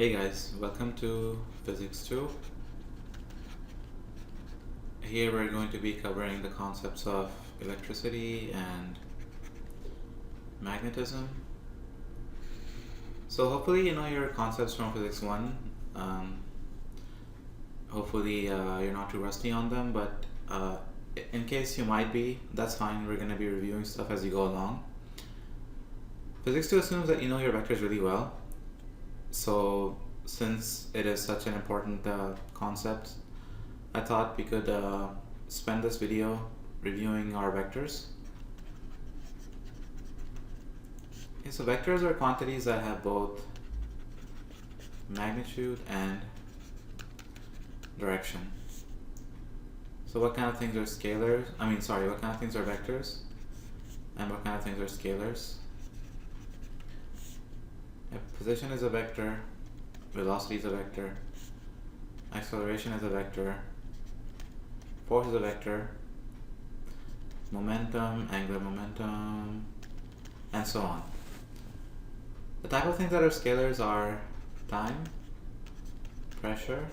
Hey guys, welcome to Physics 2. Here we're going to be covering the concepts of electricity and magnetism. So hopefully you know your concepts from Physics 1. Hopefully you're not too rusty on them, but in case you might be, that's fine. We're going to be reviewing stuff as you go along. Physics 2 assumes that you know your vectors really well. So since it is such an important concept, I thought we could spend this video reviewing our vectors. Okay, so vectors are quantities that have both magnitude and direction. So what kind of things are scalars? What kind of things are vectors? And what kind of things are scalars? Position is a vector, velocity is a vector, acceleration is a vector, force is a vector, momentum, angular momentum, and so on. The type of things that are scalars are time, pressure,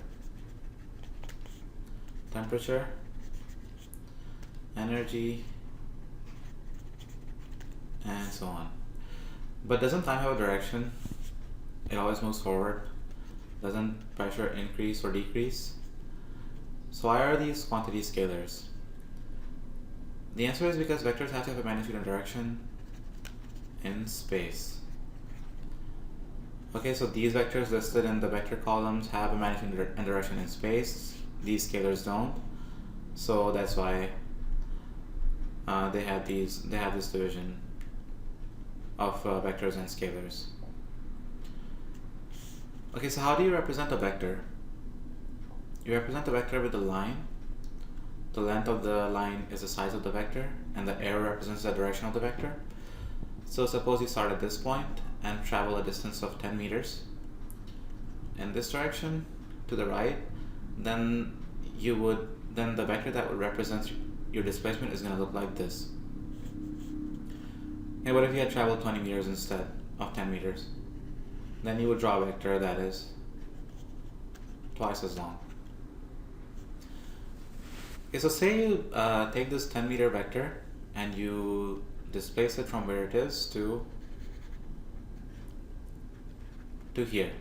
temperature, energy, and so on. But doesn't time have a direction? It always moves forward. Doesn't pressure increase or decrease? So why are these quantities scalars? The answer is because vectors have to have a magnitude and direction in space. Okay, so these vectors listed in the vector columns have a magnitude and direction in space. These scalars don't. So that's why they have this division of vectors and scalars. Okay, so how do you represent a vector? You represent a vector with a line. The length of the line is the size of the vector, and the arrow represents the direction of the vector. So suppose you start at this point and travel a distance of 10 meters in this direction to the right, then the vector that would represent your displacement is going to look like this. And what if you had traveled 20 meters instead of 10 meters? Then you would draw a vector that is twice as long. Okay, so say you take this 10 meter vector and you displace it from where it is to here,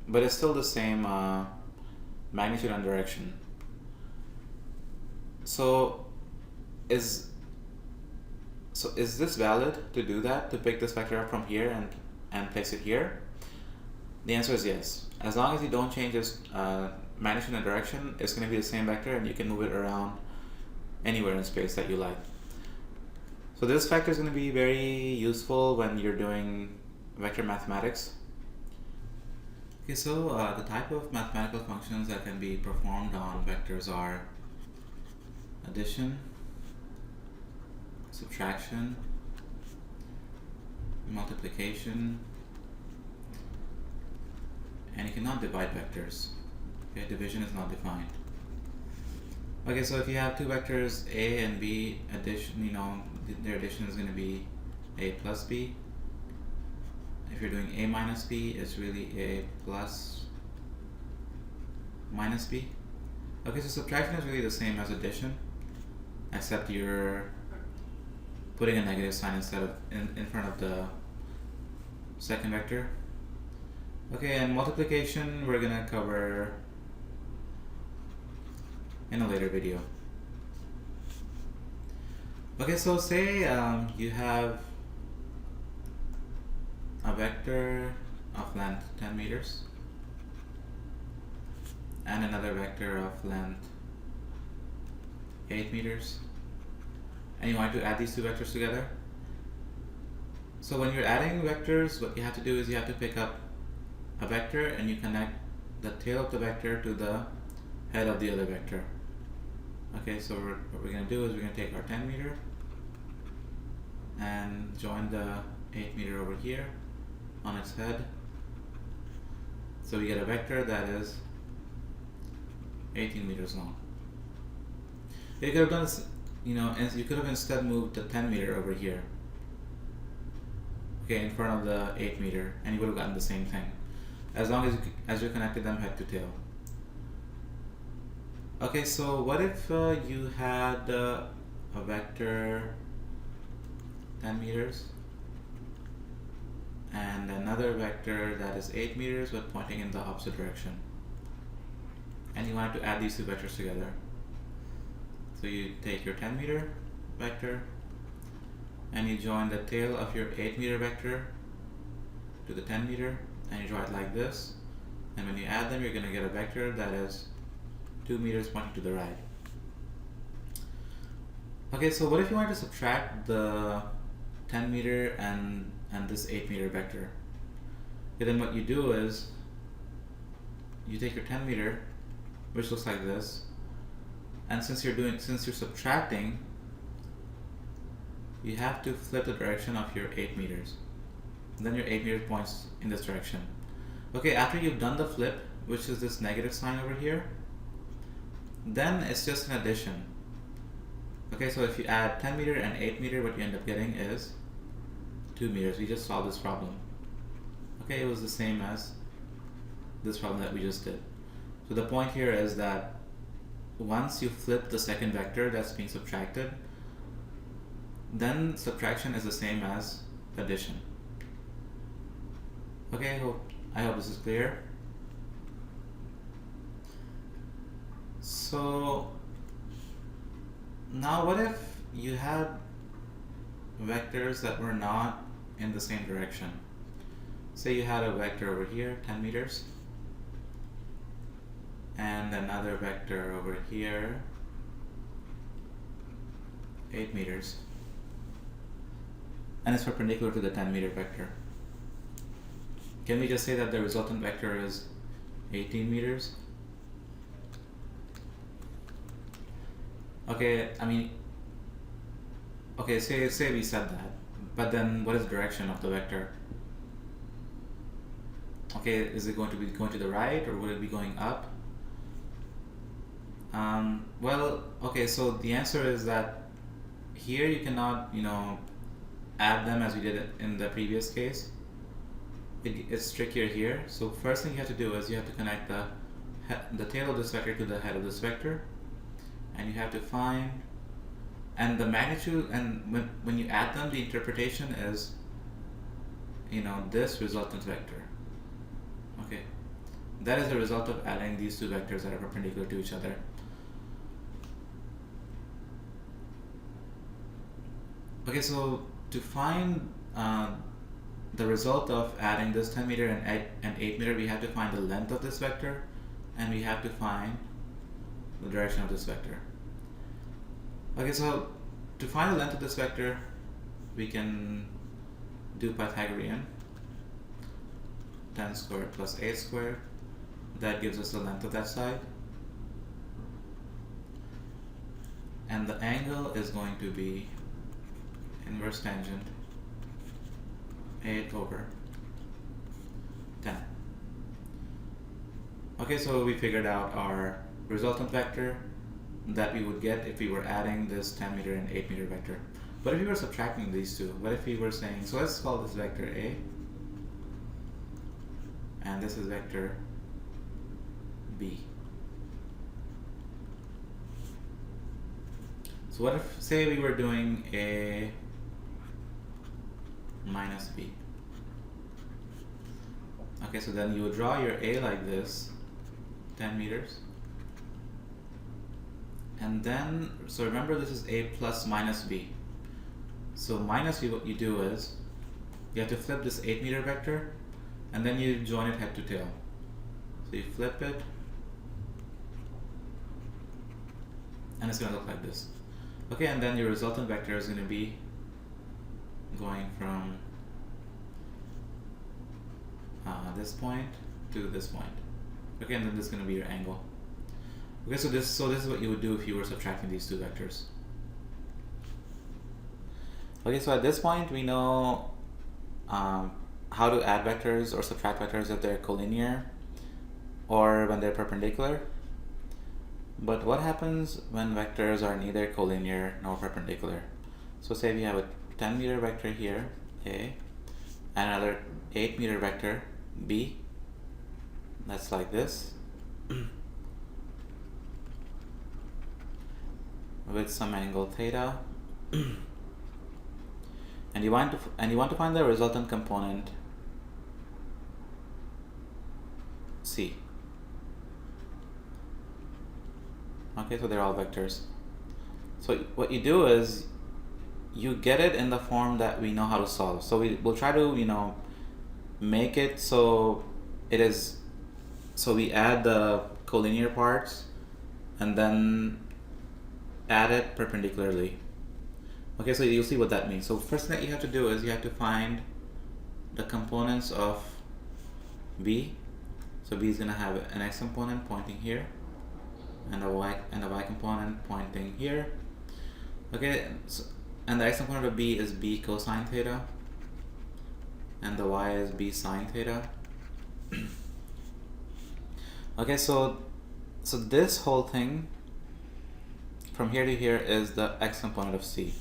but it's still the same magnitude and direction. So is this valid to do that, to pick this vector up from here and place it here? The answer is yes. As long as you don't change its magnitude and direction, it's going to be the same vector and you can move it around anywhere in space that you like. So this factor is going to be very useful when you're doing vector mathematics. Okay, so the type of mathematical functions that can be performed on vectors are addition, subtraction, multiplication, and you cannot divide vectors. Okay, division is not defined. Okay, so if you have two vectors A and B, addition, their addition is going to be A plus B. If you're doing A minus B, it's really A plus minus B. Okay, so subtraction is really the same as addition, except you're putting a negative sign instead of in front of the second vector. Okay, and multiplication we're gonna cover in a later video. Okay, so say you have a vector of length 10 meters and another vector of length 8 meters, and you want to add these two vectors together. So when you're adding vectors, what you have to do is you have to pick up a vector and you connect the tail of the vector to the head of the other vector. Okay, so what we're going to do is we're going to take our 10 meter and join the 8 meter over here on its head. So we get a vector that is 18 meters long. You could have done this, you could have instead moved the 10 meter over here, okay, in front of the 8 meter, and you would have gotten the same thing. as long as you connected them head to tail. Okay, so what if you had a vector 10 meters and another vector that is 8 meters but pointing in the opposite direction, and you wanted to add these two vectors together? So you take your 10 meter vector and you join the tail of your 8 meter vector to the 10 meter, and you draw it like this, and when you add them you're going to get a vector that is 2 meters pointing to the right. Okay, so what if you wanted to subtract the 10 meter and this 8 meter vector? Okay, then what you do is you take your 10 meter, which looks like this, and since you're subtracting, you have to flip the direction of your 8 meters. And then your 8 meters points in this direction. Okay, after you've done the flip, which is this negative sign over here, then it's just an addition. Okay, so if you add 10 meter and 8 meter, what you end up getting is 2 meters. We just solved this problem. Okay, it was the same as this problem that we just did. So the point here is that once you flip the second vector that's being subtracted, then subtraction is the same as addition. Okay, I hope this is clear. So now what if you had vectors that were not in the same direction? Say you had a vector over here, 10 meters, and another vector over here, 8 meters, and it's perpendicular to the 10 meter vector. Can we just say that the resultant vector is 18 meters? Okay, I mean, okay, say we said that, but then what is the direction of the vector? Okay, is it going to be going to the right, or will it be going up? Well, okay, so the answer is that here you cannot, add them as we did it in the previous case. It's trickier here. So first thing you have to do is you have to connect the tail of this vector to the head of this vector, and you have to find, and the magnitude, and when you add them, the interpretation is, this resultant vector. Okay, that is the result of adding these two vectors that are perpendicular to each other. Okay, so to find the result of adding this 10 meter and 8 meter, we have to find the length of this vector, and we have to find the direction of this vector. Okay, so to find the length of this vector, we can do Pythagorean. 10 squared plus 8 squared. That gives us the length of that side. And the angle is going to be inverse tangent 8 over 10. Okay, so we figured out our resultant vector that we would get if we were adding this 10 meter and 8 meter vector. But if we were subtracting these two, what if we were saying, so let's call this vector A, and this is vector B. So what if, say we were doing A minus B. Okay, so then you would draw your A like this, 10 meters. And then, so remember this is A plus minus B. So minus B, what you do is, you have to flip this 8 meter vector, and then you join it head to tail. So you flip it, and it's going to look like this. Okay, and then your resultant vector is going to be going from this point to this point. Okay, and then this is going to be your angle. Okay, so this is what you would do if you were subtracting these two vectors. Okay, so at this point we know how to add vectors or subtract vectors if they're collinear or when they're perpendicular. But what happens when vectors are neither collinear nor perpendicular? So say we have a 10 meter vector here, A, and another 8 meter vector, B. that's like this, with some angle theta, and you want to find the resultant component C. Okay, so they're all vectors. So what you do is you get it in the form that we know how to solve. So we'll try to make it so it is, so we add the collinear parts and then add it perpendicularly. Okay, so you'll see what that means. So first thing that you have to do is you have to find the components of B. So B is going to have an x component pointing here, and a y component pointing here. Okay, so, and the x component of B is B cosine theta, and the y is B sine theta. Okay, so this whole thing from here to here is the x component of C,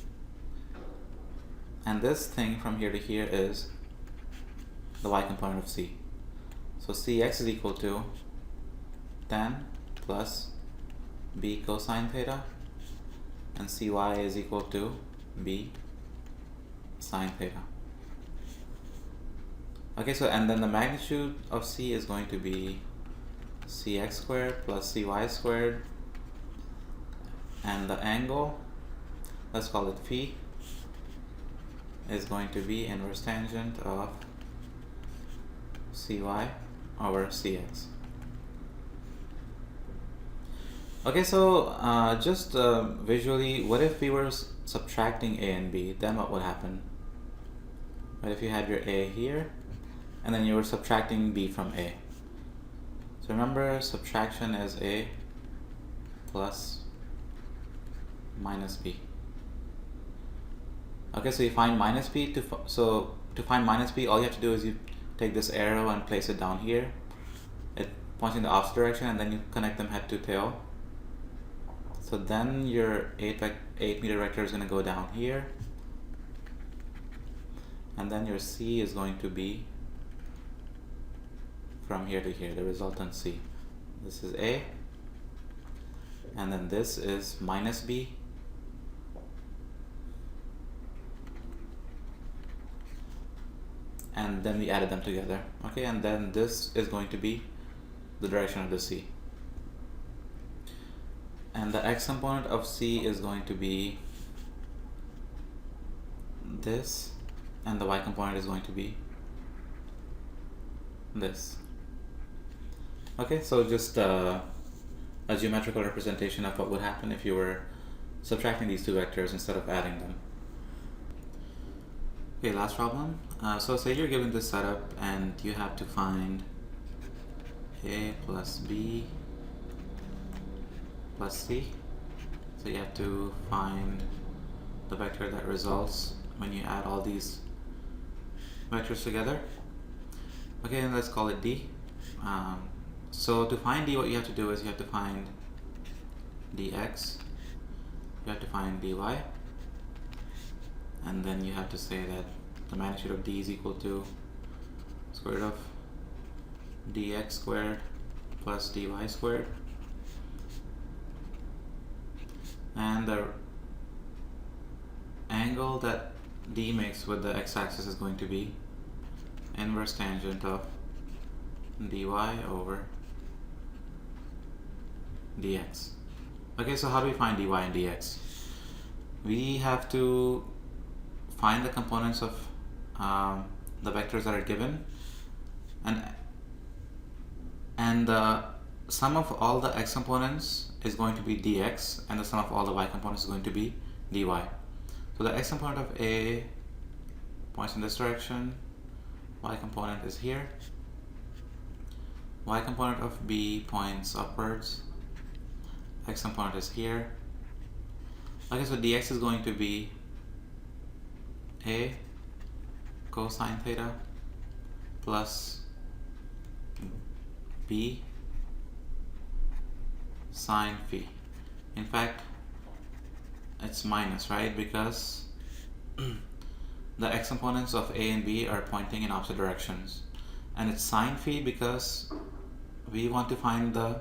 and this thing from here to here is the y component of C. So Cx is equal to tan plus B cosine theta, and Cy is equal to B sine theta. Okay, so and then the magnitude of C is going to be Cx squared plus Cy squared, and the angle, let's call it phi, is going to be inverse tangent of Cy over Cx. Okay, so just visually, what if we were subtracting A and B? Then what would happen? What if you had your A here, and then you were subtracting B from A? So remember, subtraction is A plus minus B. Okay, so you find minus B. To find minus B, all you have to do is you take this arrow and place it down here. It points in the opposite direction, and then you connect them head to tail. So then your 8 meter vector is going to go down here, and then your C is going to be from here to here, the resultant C. This is A, and then this is minus B, and then we added them together. Okay, and then this is going to be the direction of the C, and the x component of C is going to be this, and the y component is going to be this. Okay, so just a geometrical representation of what would happen if you were subtracting these two vectors instead of adding them. Okay, last problem. So say you're given this setup and you have to find A plus B plus C. So you have to find the vector that results when you add all these vectors together. Okay, and let's call it D. So to find D, what you have to do is you have to find dx, you have to find dy, and then you have to say that the magnitude of D is equal to square root of dx squared plus dy squared, and the angle that D makes with the x-axis is going to be inverse tangent of dy over dx. Okay, so how do we find dy and dx? We have to find the components of the vectors that are given, and the sum of all the x components is going to be dx, and the sum of all the y components is going to be dy. So the x component of A points in this direction, y component is here, y component of B points upwards, x component is here. Okay, so dx is going to be A cosine theta plus B sine phi. In fact, it's minus, right? Because the x components of A and B are pointing in opposite directions. And it's sine phi because we want to find the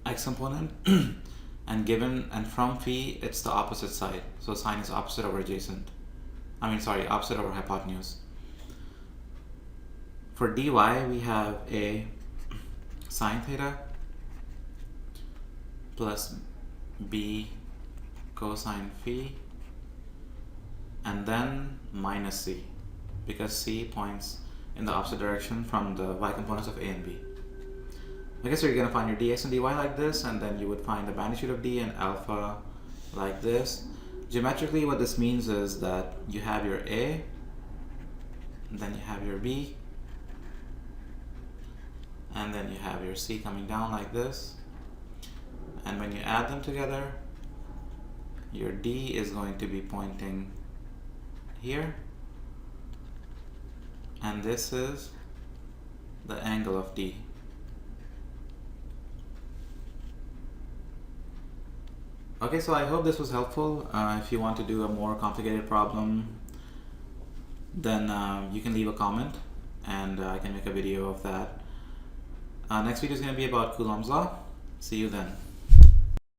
x component and from phi it's the opposite side, so sine is opposite over adjacent, opposite over hypotenuse. For dy we have a sine theta plus b cosine phi and then minus c, because c points in the opposite direction from the y components of a and b. Okay, so you're going to find your dx and dy like this, and then you would find the magnitude of d and alpha like this. Geometrically, what this means is that you have your a, and then you have your b, and then you have your c coming down like this. And when you add them together, your d is going to be pointing here, and this is the angle of d. Okay, so I hope this was helpful. If you want to do a more complicated problem, then you can leave a comment and I can make a video of that. Next video is going to be about Coulomb's law. See you then.